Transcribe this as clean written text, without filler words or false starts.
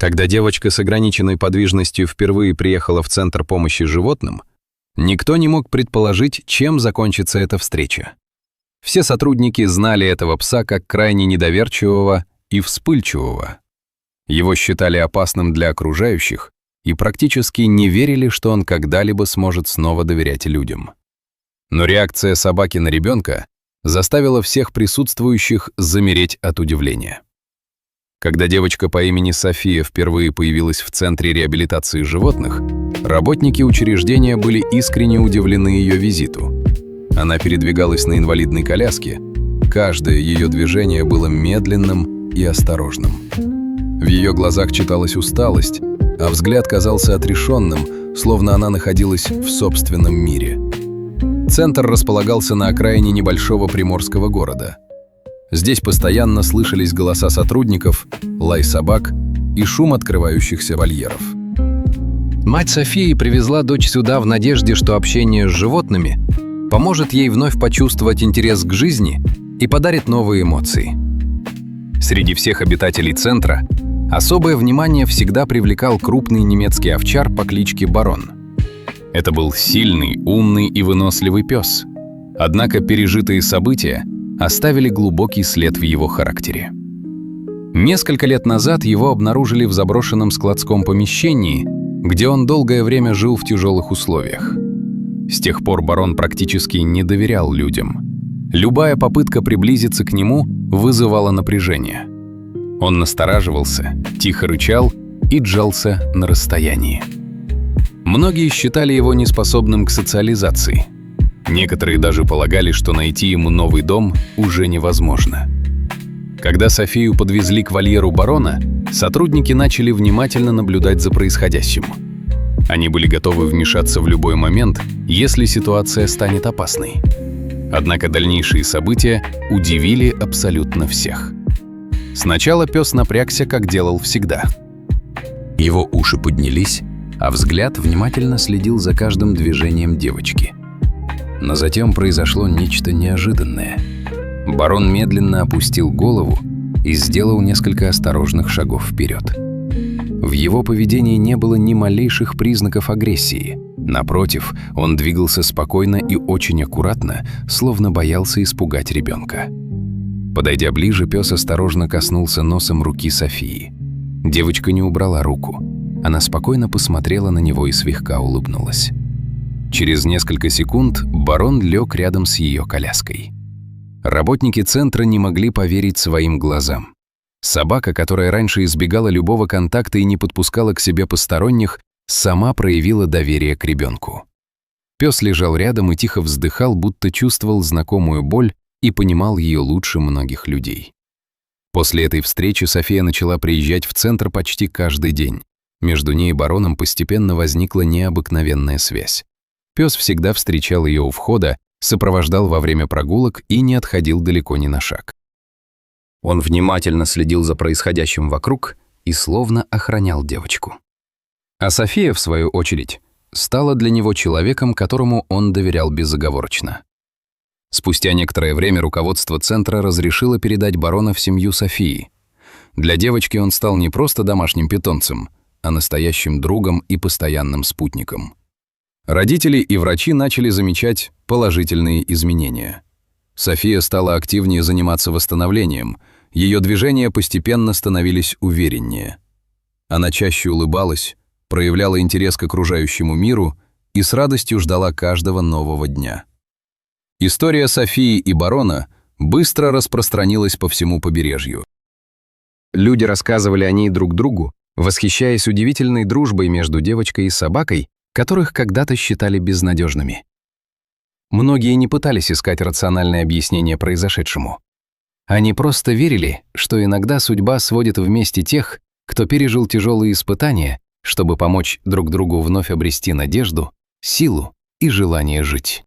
Когда девочка с ограниченной подвижностью впервые приехала в Центр помощи животным, никто не мог предположить, чем закончится эта встреча. Все сотрудники знали этого пса как крайне недоверчивого и вспыльчивого. Его считали опасным для окружающих и практически не верили, что он когда-либо сможет снова доверять людям. Но реакция собаки на ребенка заставила всех присутствующих замереть от удивления. Когда девочка по имени София впервые появилась в Центре реабилитации животных, работники учреждения были искренне удивлены ее визиту. Она передвигалась на инвалидной коляске, каждое ее движение было медленным и осторожным. В ее глазах читалась усталость, а взгляд казался отрешенным, словно она находилась в собственном мире. Центр располагался на окраине небольшого приморского города. Здесь постоянно слышались голоса сотрудников, лай собак и шум открывающихся вольеров. Мать Софии привезла дочь сюда в надежде, что общение с животными поможет ей вновь почувствовать интерес к жизни и подарит новые эмоции. Среди всех обитателей центра особое внимание всегда привлекал крупный немецкий овчар по кличке Барон. Это был сильный, умный и выносливый пес. Однако пережитые события оставили глубокий след в его характере. Несколько лет назад его обнаружили в заброшенном складском помещении, где он долгое время жил в тяжелых условиях. С тех пор Барон практически не доверял людям. Любая попытка приблизиться к нему вызывала напряжение. Он настораживался, тихо рычал и джался на расстоянии. Многие считали его неспособным к социализации. Некоторые даже полагали, что найти ему новый дом уже невозможно. Когда Софию подвезли к вольеру Барона, сотрудники начали внимательно наблюдать за происходящим. Они были готовы вмешаться в любой момент, если ситуация станет опасной. Однако дальнейшие события удивили абсолютно всех. Сначала пес напрягся, как делал всегда. Его уши поднялись, а взгляд внимательно следил за каждым движением девочки. Но затем произошло нечто неожиданное. Барон медленно опустил голову и сделал несколько осторожных шагов вперед. В его поведении не было ни малейших признаков агрессии. Напротив, он двигался спокойно и очень аккуратно, словно боялся испугать ребенка. Подойдя ближе, пес осторожно коснулся носом руки Софии. Девочка не убрала руку. Она спокойно посмотрела на него и слегка улыбнулась. Через несколько секунд Барон лег рядом с ее коляской. Работники центра не могли поверить своим глазам. Собака, которая раньше избегала любого контакта и не подпускала к себе посторонних, сама проявила доверие к ребенку. Пес лежал рядом и тихо вздыхал, будто чувствовал знакомую боль и понимал ее лучше многих людей. После этой встречи София начала приезжать в центр почти каждый день. Между ней и Бароном постепенно возникла необыкновенная связь. Пес всегда встречал ее у входа, сопровождал во время прогулок и не отходил далеко ни на шаг. Он внимательно следил за происходящим вокруг и словно охранял девочку. А София, в свою очередь, стала для него человеком, которому он доверял безоговорочно. Спустя некоторое время руководство центра разрешило передать Барона в семью Софии. Для девочки он стал не просто домашним питомцем, а настоящим другом и постоянным спутником. Родители и врачи начали замечать положительные изменения. София стала активнее заниматься восстановлением, ее движения постепенно становились увереннее. Она чаще улыбалась, проявляла интерес к окружающему миру и с радостью ждала каждого нового дня. История Софии и Барона быстро распространилась по всему побережью. Люди рассказывали о ней друг другу, восхищаясь удивительной дружбой между девочкой и собакой, которых когда-то считали безнадежными. Многие не пытались искать рациональное объяснение произошедшему. Они просто верили, что иногда судьба сводит вместе тех, кто пережил тяжелые испытания, чтобы помочь друг другу вновь обрести надежду, силу и желание жить.